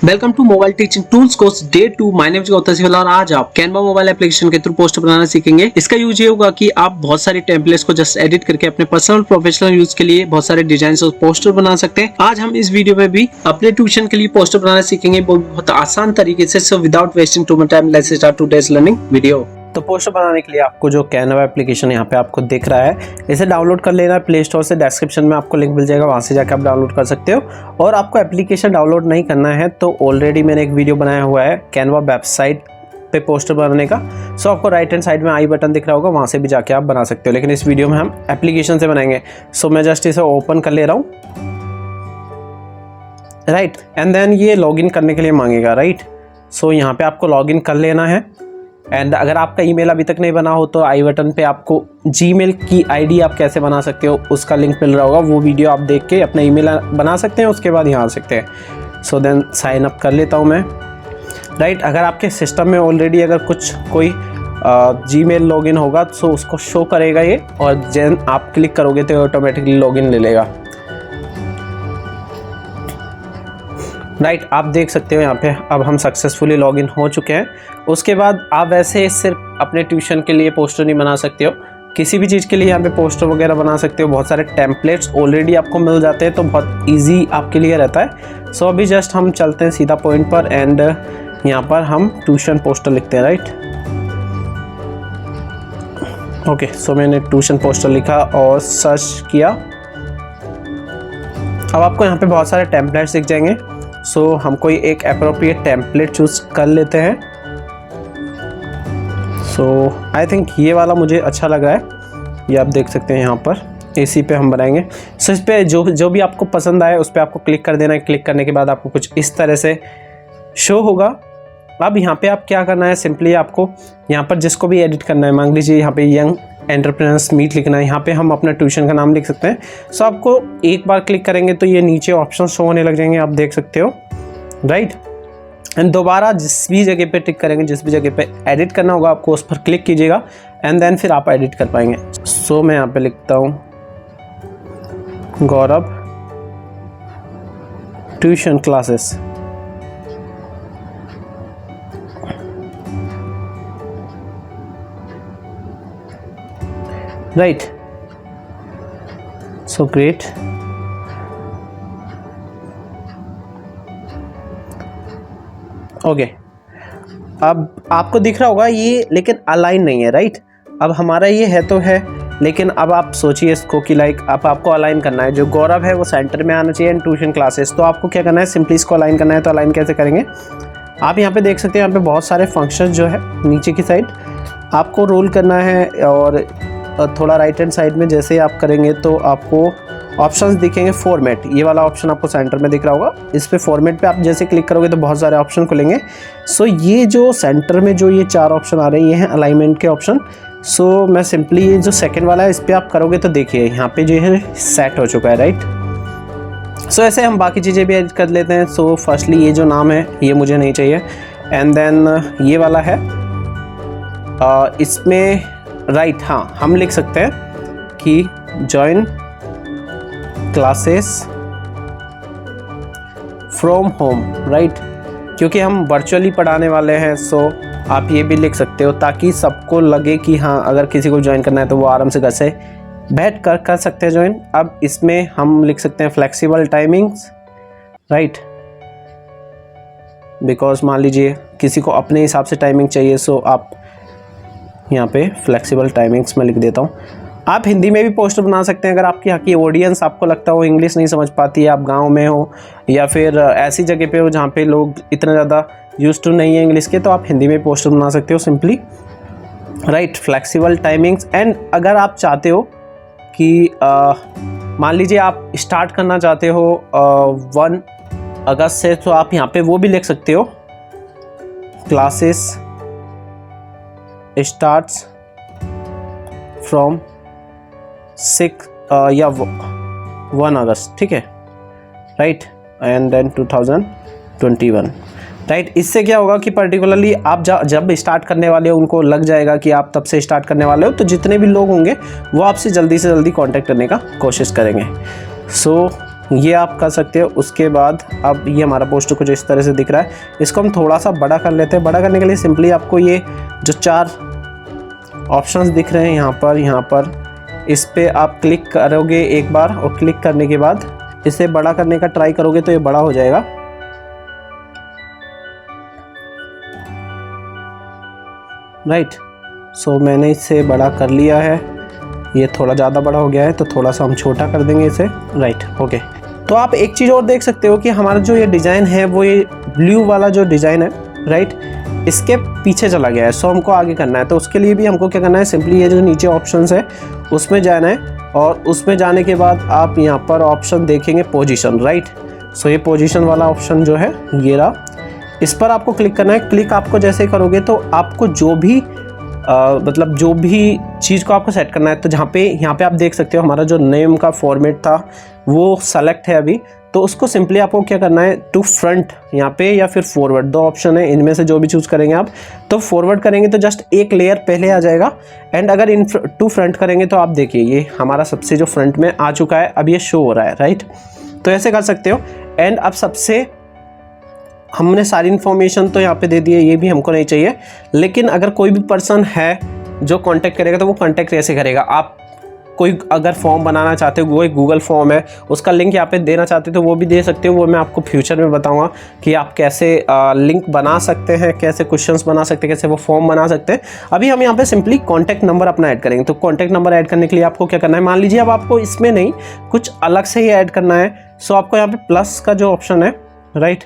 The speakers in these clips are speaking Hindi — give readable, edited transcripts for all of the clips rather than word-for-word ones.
Welcome to mobile teaching tools course day 2। My name is Gautam Sivala और आज आप कैनवा मोबाइल एप्लीकेशन के थ्रू पोस्टर बनाना सीखेंगे। इसका यूज ये होगा कि आप बहुत सारे टेम्पलेट्स को जस्ट एडिट करके अपने पर्सनल प्रोफेशनल यूज के लिए बहुत सारे डिजाइन और पोस्टर बना सकते हैं। आज हम इस वीडियो में भी अपने ट्यूशन के लिए पोस्टर बनाना सीखेंगे, बहुत आसान तरीके से। So without wasting too much time, let's start today's learning video. तो पोस्टर बनाने के लिए आपको जो कैनवा एप्लीकेशन यहाँ पे आपको दिख रहा है, इसे डाउनलोड कर लेना है प्ले स्टोर से। डिस्क्रिप्शन में आपको लिंक मिल जाएगा, वहाँ से जाकर आप डाउनलोड कर सकते हो। और आपको एप्लीकेशन डाउनलोड नहीं करना है तो ऑलरेडी मैंने एक वीडियो बनाया हुआ है कैनवा वेबसाइट पे पोस्टर बनाने का। सो आपको राइट हैंड साइड में आई बटन दिख रहा होगा, वहाँ से भी जाके आप बना सकते हो। लेकिन इस वीडियो में हम एप्लीकेशन से बनाएंगे। सो मैं जस्ट इसे ओपन कर ले रहा हूँ, राइट। एंड देन ये लॉगिन करने के लिए मांगेगा, राइट। सो यहाँ पे आपको लॉगिन कर लेना है। एंड अगर आपका ईमेल अभी तक नहीं बना हो तो आई बटन पे आपको जीमेल की आईडी आप कैसे बना सकते हो उसका लिंक मिल रहा होगा। वो वीडियो आप देख के अपना ईमेल बना सकते हैं, उसके बाद यहाँ आ सकते हैं। सो देन साइन अप कर लेता हूँ मैं, राइट। अगर आपके सिस्टम में ऑलरेडी अगर कोई जीमेल लॉगिन होगा तो उसको शो करेगा ये, और जैन आप क्लिक करोगे तो ऑटोमेटिकली लॉगिन ले लेगा, राइट। आप देख सकते हो यहाँ पे अब हम सक्सेसफुली लॉगिन हो चुके हैं। उसके बाद आप वैसे सिर्फ अपने ट्यूशन के लिए पोस्टर नहीं बना सकते हो, किसी भी चीज़ के लिए यहाँ पे पोस्टर वगैरह बना सकते हो। बहुत सारे टेम्पलेट्स ऑलरेडी आपको मिल जाते हैं तो बहुत इजी आपके लिए रहता है। सो अभी जस्ट हम चलते हैं सीधा पॉइंट पर, एंड यहाँ पर हम ट्यूशन पोस्टर लिखते हैं, राइट। ओके, सो मैंने ट्यूशन पोस्टर लिखा और सर्च किया। अब आपको यहाँ पे बहुत सारे टेम्पलेट्स दिख जाएंगे। सो हम कोई एक अप्रोप्रिएट टेम्पलेट चूज कर लेते हैं। सो आई थिंक ये वाला मुझे अच्छा लग रहा है, ये आप देख सकते हैं यहाँ पर। इसी पे हम बनाएंगे। सो इस पे जो भी आपको पसंद आए उस पर आपको क्लिक कर देना है। क्लिक करने के बाद आपको कुछ इस तरह से शो होगा। अब यहाँ पे आप क्या करना है, सिंपली आपको यहाँ पर जिसको भी एडिट करना है, मान लीजिए यहाँ पे यंग एंटरप्रेन्योर्स मीट लिखना है, यहाँ पे हम अपना ट्यूशन का नाम लिख सकते हैं। सो आपको एक बार क्लिक करेंगे तो ये नीचे ऑप्शन शो होने लग जाएंगे, आप देख सकते हो, राइट। एंड दोबारा जिस भी जगह पे टिक करेंगे, जिस भी जगह पे एडिट करना होगा आपको उस पर क्लिक कीजिएगा, एंड देन फिर आप एडिट कर पाएंगे। सो मैं यहाँ पे लिखता हूँ Gaurav tuition classes, right. So great. Okay, अब आपको दिख रहा होगा ये, लेकिन अलाइन नहीं है, राइट। अब हमारा ये है तो है, लेकिन अब आप सोचिए इसको कि लाइक अब आपको अलाइन करना है। जो गौरव है वो सेंटर में आना चाहिए, एंड ट्यूशन क्लासेस। तो आपको क्या करना है, सिंपली इसको अलाइन करना है। तो अलाइन कैसे करेंगे, आप यहाँ पे देख सकते हैं, यहाँ पे बहुत सारे फंक्शन जो है नीचे की साइड आपको रोल करना है, और थोड़ा राइट हैंड साइड में जैसे आप करेंगे तो आपको ऑप्शंस दिखेंगे। फॉर्मेट, ये वाला ऑप्शन आपको सेंटर में दिख रहा होगा। इस पे फॉर्मेट पे आप जैसे क्लिक करोगे तो बहुत सारे ऑप्शन खुलेंगे। सो ये जो सेंटर में जो ये 4 ऑप्शन आ रहे हैं, ये हैं अलाइनमेंट के ऑप्शन। सो मैं सिंपली ये जो सेकंड वाला है इस पर आप करोगे तो देखिए यहाँ पे जो है सेट हो चुका है, राइट। सो ऐसे हम बाकी चीज़ें भी एडिट कर लेते हैं। सो फर्स्टली ये जो नाम है ये मुझे नहीं चाहिए, एंड देन ये वाला है इसमें, राइट। हाँ, हम लिख सकते हैं कि join classes from home, right, क्योंकि हम वर्चुअली पढ़ाने वाले हैं। सो आप ये भी लिख सकते हो ताकि सबको लगे कि हाँ, अगर किसी को ज्वाइन करना है तो वो आराम से घर से बैठ कर सकते हैं ज्वाइन। अब इसमें हम लिख सकते हैं फ्लेक्सिबल टाइमिंग्स, राइट, बिकॉज मान लीजिए किसी को अपने हिसाब से टाइमिंग चाहिए। सो आप यहाँ पे फ्लेक्सिबल टाइमिंग्स में लिख देता हूँ। आप हिंदी में भी पोस्टर बना सकते हैं अगर आपकी यहाँ की ऑडियंस आपको लगता हो इंग्लिश नहीं समझ पाती है, आप गांव में हो या फिर ऐसी जगह पे हो जहाँ पे लोग इतना ज़्यादा यूज टू नहीं है इंग्लिश के, तो आप हिंदी में पोस्टर बना सकते हो simply, right. Flexible timings. And अगर आप चाहते हो कि मान लीजिए आप स्टार्ट करना चाहते हो 1 अगस्त से, तो आप यहाँ पे वो भी लिख सकते हो, क्लासेस स्टार्ट्स फ्रॉम 6 या 1 अगस्त, ठीक है, राइट, एंड देन 2021, राइट। इससे क्या होगा कि पर्टिकुलरली आप जब स्टार्ट करने वाले हो उनको लग जाएगा कि आप तब से स्टार्ट करने वाले हो, तो जितने भी लोग होंगे वो आपसे जल्दी से जल्दी कांटेक्ट करने का कोशिश करेंगे। सो ये आप कर सकते हो। उसके बाद अब ये हमारा पोस्टर कुछ इस तरह से दिख रहा है, इसको हम थोड़ा सा बड़ा कर लेते हैं। बड़ा करने के लिए सिंपली आपको ये जो 4 ऑप्शंस दिख रहे हैं यहाँ पर इस पे आप क्लिक करोगे एक बार, और क्लिक करने के बाद इसे बड़ा करने का ट्राई करोगे तो ये बड़ा हो जाएगा। राइट, सो मैंने इसे बड़ा कर लिया है। ये थोड़ा ज़्यादा बड़ा हो गया है तो थोड़ा सा हम छोटा कर देंगे इसे। Right, okay. तो आप एक चीज़ और देख सकते हो कि हमारा जो ये डिज़ाइन है वो ये ब्लू वाला जो डिज़ाइन है, राइट, इसके पीछे चला गया है। सो हमको आगे करना है, तो उसके लिए भी हमको क्या करना है, सिंपली ये जो नीचे ऑप्शंस है उसमें जाना है, और उसमें जाने के बाद आप यहाँ पर ऑप्शन देखेंगे पोजीशन, राइट। सो ये पोजीशन वाला ऑप्शन जो है ये रहा, इस पर आपको क्लिक करना है। क्लिक आपको जैसे करोगे तो आपको जो भी मतलब जो भी चीज़ को आपको सेट करना है, तो यहाँ पे आप देख सकते हो हमारा जो नेम का फॉर्मेट था वो सेलेक्ट है अभी, तो उसको सिंपली आपको क्या करना है, टू फ्रंट यहाँ पे या फिर फॉरवर्ड, 2 ऑप्शन है, इनमें से जो भी चूज़ करेंगे आप। तो फॉरवर्ड करेंगे तो जस्ट एक लेयर पहले आ जाएगा, एंड अगर इन टू फ्रंट करेंगे तो आप देखिए ये हमारा सबसे जो फ्रंट में आ चुका है, अब ये शो हो रहा है, राइट। तो ऐसे कर सकते हो। एंड अब सबसे हमने सारी इन्फॉर्मेशन तो यहाँ पे दे दी है, ये भी हमको नहीं चाहिए, लेकिन अगर कोई भी पर्सन है जो कांटेक्ट करेगा तो वो कांटेक्ट कैसे करेगा। आप कोई अगर फॉर्म बनाना चाहते हो, वो एक गूगल फॉर्म है, उसका लिंक यहाँ पे देना चाहते हो तो वो भी दे सकते हो। वो मैं आपको फ्यूचर में बताऊंगा कि आप कैसे लिंक बना सकते हैं, कैसे क्वेश्चंस बना सकते हैं, कैसे वो फॉर्म बना सकते हैं। अभी हम यहाँ पे सिंपली कॉन्टैक्ट नंबर अपना ऐड करेंगे। तो कॉन्टैक्ट नंबर ऐड करने के लिए आपको क्या करना है, मान लीजिए अब आपको इसमें नहीं कुछ अलग से ही ऐड करना है। सो आपको यहाँ पे प्लस का जो ऑप्शन है, राइट,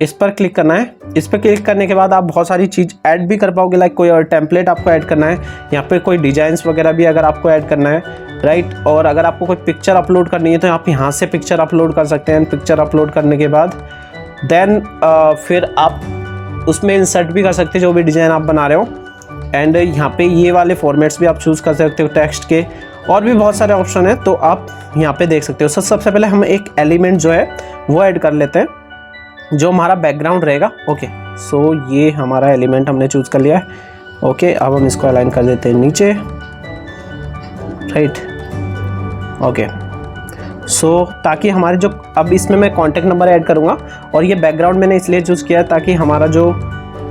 इस पर क्लिक करना है। इस पर क्लिक करने के बाद आप बहुत सारी चीज़ ऐड भी कर पाओगे, लाइक कोई और टेम्पलेट आपको ऐड करना है, यहाँ पे कोई डिजाइन्स वगैरह भी अगर आपको ऐड करना है, राइट। और अगर आपको कोई पिक्चर अपलोड करनी है तो आप यहाँ से पिक्चर अपलोड कर सकते हैं। पिक्चर अपलोड करने के बाद देन फिर आप उसमें इंसर्ट भी कर सकते हैं जो भी डिज़ाइन आप बना रहे हो। एंड यहाँ पे ये वाले फॉर्मेट्स भी आप चूज़ कर सकते हो टेक्स्ट के, और भी बहुत सारे ऑप्शन है, तो आप यहाँ पे देख सकते हो। सबसे पहले हम एक एलिमेंट जो है वो ऐड कर लेते हैं, जो हमारा बैकग्राउंड रहेगा। ओके, सो ये हमारा एलिमेंट हमने चूज कर लिया है। ओके, अब हम इसको अलाइन कर देते हैं नीचे, राइट। ओके, सो ताकि हमारे जो अब इसमें मैं कॉन्टैक्ट नंबर ऐड करूँगा, और ये बैकग्राउंड मैंने इसलिए चूज़ किया है ताकि हमारा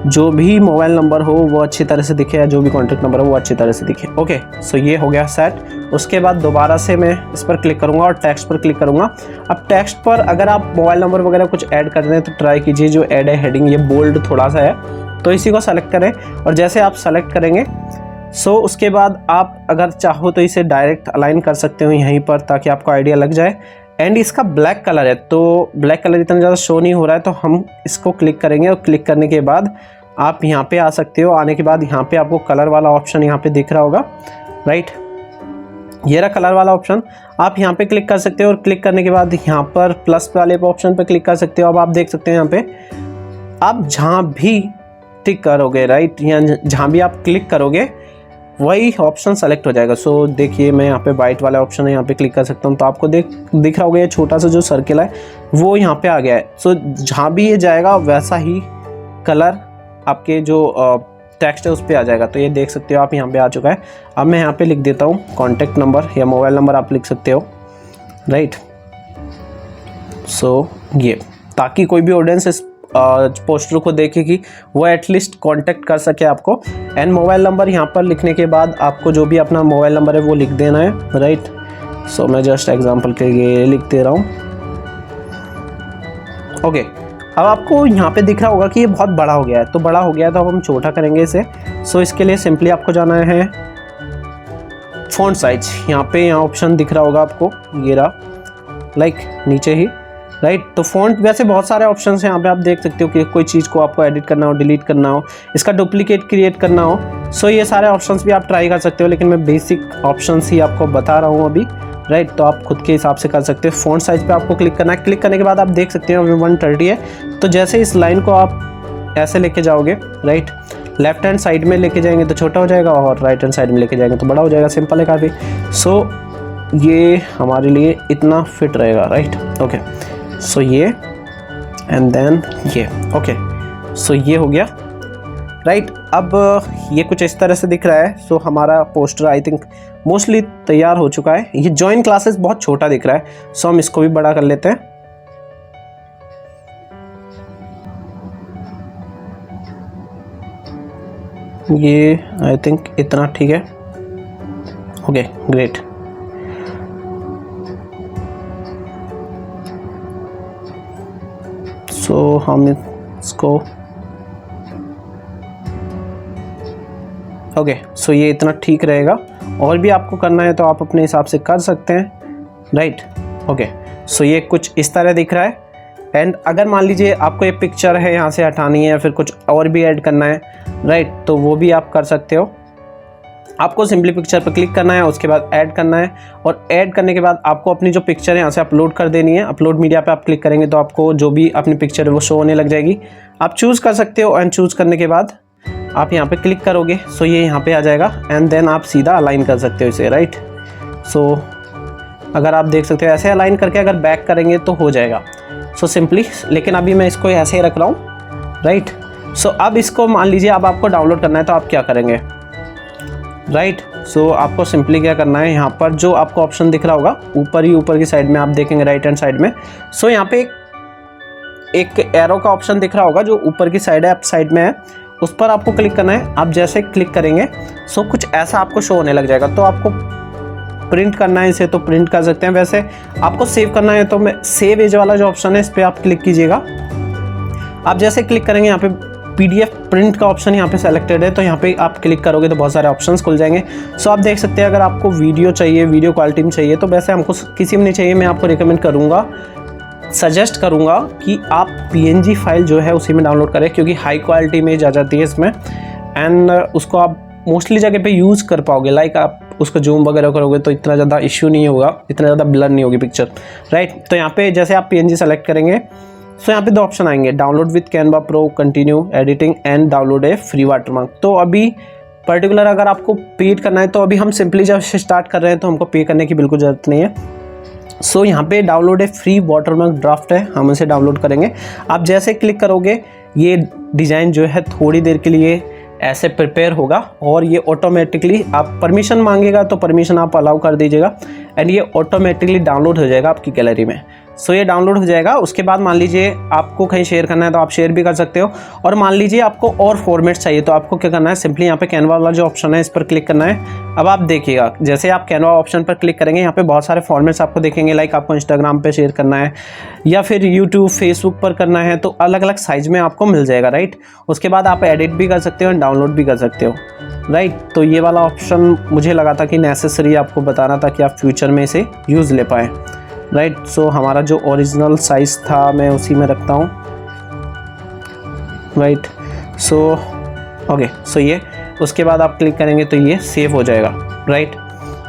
जो भी मोबाइल नंबर हो वो अच्छी तरह से दिखे, या जो भी कॉन्टैक्ट नंबर हो वो अच्छी तरह से दिखे। ओके, सो ये हो गया सेट। उसके बाद दोबारा से मैं इस पर क्लिक करूंगा और टेक्स्ट पर क्लिक करूंगा। अब टेक्स्ट पर अगर आप मोबाइल नंबर वगैरह कुछ ऐड कर रहे हैं तो ट्राई कीजिए जो ऐड है हेडिंग, ये बोल्ड थोड़ा सा है, तो इसी को सेलेक्ट करें। और जैसे आप सेलेक्ट करेंगे सो उसके बाद आप अगर चाहो तो इसे डायरेक्ट अलाइन कर सकते हो यहीं पर, ताकि आपको आइडिया लग जाए। एंड इसका ब्लैक कलर है, तो ब्लैक कलर इतना ज़्यादा शो नहीं हो रहा है, तो हम इसको क्लिक करेंगे, और क्लिक करने के बाद आप यहाँ पे आ सकते हो। आने के बाद यहाँ पे आपको कलर वाला ऑप्शन यहाँ पे दिख रहा होगा, राइट, ये रहा कलर वाला ऑप्शन। आप यहाँ पे क्लिक कर सकते हो, और क्लिक करने के बाद यहाँ पर प्लस वाले ऑप्शन पे क्लिक कर सकते हो। अब आप देख सकते हो यहाँ पे आप जहाँ भी टिक करोगे, राइट, या जहाँ भी आप क्लिक करोगे वही ऑप्शन सेलेक्ट हो जाएगा। सो देखिए मैं यहाँ पे वाइट वाला ऑप्शन है, यहाँ पे क्लिक कर सकता हूँ, तो आपको दिख रहा होगा ये छोटा सा जो सर्किल है वो यहाँ पे आ गया है। सो जहाँ भी ये जाएगा वैसा ही कलर आपके जो टेक्स्ट है उस पर आ जाएगा। तो ये देख सकते हो आप, यहाँ पे आ चुका है। अब मैं यहाँ पे लिख देता हूँ कॉन्टैक्ट नंबर या मोबाइल नंबर आप लिख सकते हो, राइट। सो ये ताकि कोई भी ऑडियंस इस पोस्टर को देखे कि वो एटलीस्ट कांटेक्ट कर सके आपको। एंड मोबाइल नंबर यहाँ पर लिखने के बाद आपको जो भी अपना मोबाइल नंबर है वो लिख देना है, राइट। सो मैं जस्ट एग्जांपल के लिए लिख दे रहा हूँ। ओके, अब आपको यहाँ पे दिख रहा होगा कि ये बहुत बड़ा हो गया है, तो बड़ा हो गया है तो अब हम छोटा करेंगे इसे। सो इसके लिए सिंपली आपको जाना है फ़ॉन्ट साइज, यहाँ ऑप्शन दिख रहा होगा आपको, ये रहा, लाइक नीचे ही, राइट। तो फ़ॉन्ट वैसे बहुत सारे ऑप्शंस हैं यहाँ पे, आप देख सकते हो कि कोई चीज़ को आपको एडिट करना हो, डिलीट करना हो, इसका डुप्लीकेट क्रिएट करना हो। सो ये सारे ऑप्शंस भी आप ट्राई कर सकते हो, लेकिन मैं बेसिक ऑप्शंस ही आपको बता रहा हूँ अभी, राइट। तो आप खुद के हिसाब से कर सकते हो। फ़ॉन्ट साइज पे आपको क्लिक करना है। क्लिक करने के बाद आप देख सकते हो 130 है, तो जैसे इस लाइन को आप ऐसे लेके जाओगे, राइट, लेफ्ट हैंड साइड में लेके जाएंगे तो छोटा हो जाएगा, और राइट हैंड साइड में लेके जाएंगे तो बड़ा हो जाएगा। सिंपल है काफ़ी। सो ये हमारे लिए इतना फिट रहेगा, राइट। ओके, सो ये एंड देन ये, ओके, सो ये हो गया। राइट। अब ये कुछ इस तरह से दिख रहा है। सो हमारा पोस्टर आई थिंक मोस्टली तैयार हो चुका है। ये जॉइन क्लासेस बहुत छोटा दिख रहा है, सो हम इसको भी बड़ा कर लेते हैं। ये आई थिंक इतना ठीक है। Okay great. सो हम इसको ओके सो ये इतना ठीक रहेगा। और भी आपको करना है तो आप अपने हिसाब से कर सकते हैं, राइट। ओके सो ये कुछ इस तरह दिख रहा है। एंड अगर मान लीजिए आपको ये पिक्चर है यहाँ से हटानी है या फिर कुछ और भी ऐड करना है, राइट, तो वो भी आप कर सकते हो। आपको सिंपली पिक्चर पर क्लिक करना है, उसके बाद ऐड करना है, और ऐड करने के बाद आपको अपनी जो पिक्चर है यहाँ से अपलोड कर देनी है। अपलोड मीडिया पे आप क्लिक करेंगे तो आपको जो भी अपनी पिक्चर है वो शो होने लग जाएगी। आप चूज़ कर सकते हो, एंड चूज़ करने के बाद आप यहाँ पे क्लिक करोगे, सो ये यहाँ पे आ जाएगा। एंड देन आप सीधा अलाइन कर सकते हो इसे, राइट। सो अगर आप देख सकते हो ऐसे अलाइन करके अगर बैक करेंगे तो हो जाएगा, सो सिंपली। लेकिन अभी मैं इसको ऐसे ही रख रहा हूँ, राइट। सो अब इसको मान लीजिए अब आपको डाउनलोड करना है तो आप क्या करेंगे, राइट। सो आपको सिंपली क्या करना है, यहाँ पर जो आपको ऑप्शन दिख रहा होगा ऊपर ही, ऊपर की साइड में आप देखेंगे राइट हैंड साइड में। सो यहाँ पे एक एरो का ऑप्शन दिख रहा होगा जो ऊपर की साइड है, अप साइड में है, उस पर आपको क्लिक करना है। आप जैसे क्लिक करेंगे सो कुछ ऐसा आपको शो होने लग जाएगा। तो आपको प्रिंट करना है इसे तो प्रिंट कर सकते हैं, वैसे आपको सेव करना है तो मैं सेव एज वाला जो ऑप्शन है इस पर आप क्लिक कीजिएगा। आप जैसे क्लिक करेंगे यहाँ पे PDF प्रिंट का ऑप्शन यहाँ पे सेलेक्टेड है, तो यहाँ पे आप क्लिक करोगे तो बहुत सारे ऑप्शंस खुल जाएंगे। सो आप देख सकते हैं अगर आपको वीडियो चाहिए, वीडियो क्वालिटी में चाहिए, तो वैसे हमको किसी में नहीं चाहिए, मैं आपको रिकमेंड करूँगा, सजेस्ट करूँगा कि आप PNG फाइल जो है उसी में डाउनलोड करें, क्योंकि हाई क्वालिटी इमेज आ जाती है इसमें। एंड उसको आप मोस्टली जगह पे यूज़ कर पाओगे, लाइक आप उसको जूम वगैरह करोगे तो इतना ज़्यादा इश्यू नहीं होगा, इतना ज़्यादा ब्लर नहीं होगी पिक्चर, राइट। तो यहाँ पे जैसे आप PNG सेलेक्ट करेंगे, सो यहाँ पे दो ऑप्शन आएंगे, download with Canva pro, continue editing, and download A free watermark. तो अभी पर्टिकुलर अगर आपको पेड करना है तो अभी हम सिंपली जब स्टार्ट कर रहे हैं तो हमको पे करने की बिल्कुल ज़रूरत नहीं है। सो यहाँ पे डाउनलोड ए फ्री वाटरमार्क ड्राफ्ट है, हम इसे डाउनलोड करेंगे। आप जैसे क्लिक करोगे ये डिज़ाइन जो है थोड़ी देर के लिए ऐसे प्रिपेयर होगा, और ये ऑटोमेटिकली आप परमिशन मांगेगा तो परमिशन आप अलाउ कर दीजिएगा, एंड ये ऑटोमेटिकली डाउनलोड हो जाएगा आपकी गैलरी में। सो ये डाउनलोड हो जाएगा। उसके बाद मान लीजिए आपको कहीं शेयर करना है तो आप शेयर भी कर सकते हो, और मान लीजिए आपको और फॉर्मेट्स चाहिए तो आपको क्या करना है, सिंपली यहाँ पे कैनवा वाला जो ऑप्शन है इस पर क्लिक करना है। अब आप देखिएगा जैसे आप कैनवा ऑप्शन पर क्लिक करेंगे यहाँ पे बहुत सारे फॉर्मेट्स आपको देखेंगे, लाइक आपको इंस्टाग्राम पे शेयर करना है या फिर यूट्यूब फेसबुक पर करना है, तो अलग अलग साइज़ में आपको मिल जाएगा, राइट। उसके बाद आप एडिट भी कर सकते हो, डाउनलोड भी कर सकते हो, राइट। तो ये वाला ऑप्शन मुझे लगा था कि नेसेसरी आपको बताना था कि आप फ्यूचर में इसे यूज़ ले पाएँ, राइट। सो हमारा जो ओरिजिनल साइज़ था मैं उसी में रखता हूँ, राइट। सो ओके सो ये उसके बाद आप क्लिक करेंगे तो ये सेव हो जाएगा, राइट,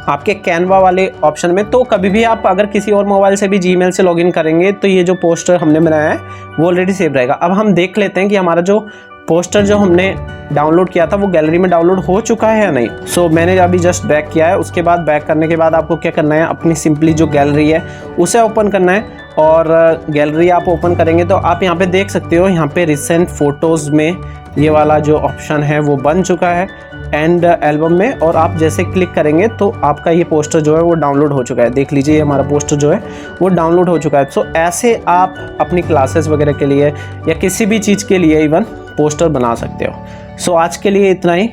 आपके कैनवा वाले ऑप्शन में। तो कभी भी आप अगर किसी और मोबाइल से भी जीमेल से लॉगिन करेंगे तो ये जो पोस्टर हमने बनाया है वो ऑलरेडी सेव रहेगा। अब हम देख लेते हैं कि हमारा जो पोस्टर जो हमने डाउनलोड किया था वो गैलरी में डाउनलोड हो चुका है या नहीं। सो मैंने अभी जस्ट बैक किया है। उसके बाद बैक करने के बाद आपको क्या करना है, अपनी सिंपली जो गैलरी है उसे ओपन करना है, और गैलरी आप ओपन करेंगे तो आप यहाँ पे देख सकते हो, यहाँ पे रिसेंट फोटोज़ में ये वाला जो ऑप्शन है वो बन चुका है एंड एल्बम में, और आप जैसे क्लिक करेंगे तो आपका ये पोस्टर जो है वो डाउनलोड हो चुका है। देख लीजिए ये हमारा पोस्टर जो है वो डाउनलोड हो चुका है। सो ऐसे आप अपनी क्लासेस वगैरह के लिए या किसी भी चीज़ के लिए इवन पोस्टर बना सकते हो। सो आज के लिए इतना ही।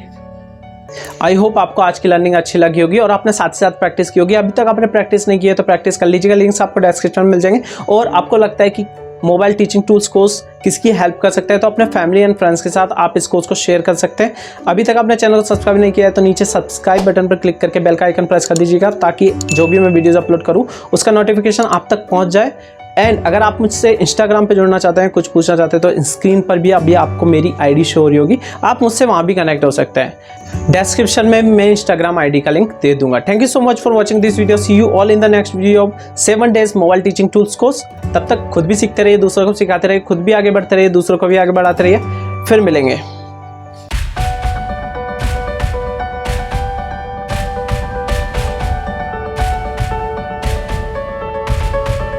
आई होप आपको आज की लर्निंग अच्छी लगी होगी और आपने साथ ही साथ प्रैक्टिस की होगी। अभी तक आपने प्रैक्टिस नहीं की है तो प्रैक्टिस कर लीजिएगा, लिंक्स आपको डिस्क्रिप्शन में मिल जाएंगे। और आपको लगता है कि मोबाइल टीचिंग टूल्स कोर्स किसकी हेल्प कर सकते हैं तो अपने फैमिली एंड फ्रेंड्स के साथ आप इस कोर्स को शेयर कर सकते हैं। अभी तक आपने चैनल को सब्सक्राइब नहीं किया है तो नीचे सब्सक्राइब बटन पर क्लिक करके बेल का आइकन प्रेस कर दीजिएगा, ताकि जो भी मैं वीडियोस अपलोड करूं उसका नोटिफिकेशन आप तक पहुंच जाए। एंड अगर आप मुझसे इंस्टाग्राम पे जुड़ना चाहते हैं, कुछ पूछना चाहते हैं, तो स्क्रीन पर भी अभी आपको मेरी आईडी शो हो रही होगी, आप मुझसे वहाँ भी कनेक्ट हो सकते हैं। डिस्क्रिप्शन में मैं इंस्टाग्राम आईडी का लिंक दे दूंगा। Thank you so much for watching this video. See you all in the next video of 7 days mobile teaching tools course. तब तक खुद भी सीखते रहिए, दूसरों को सिखाते रहिए, खुद भी आगे बढ़ते रहिए, दूसरों को भी आगे बढ़ाते रहिए। फिर मिलेंगे।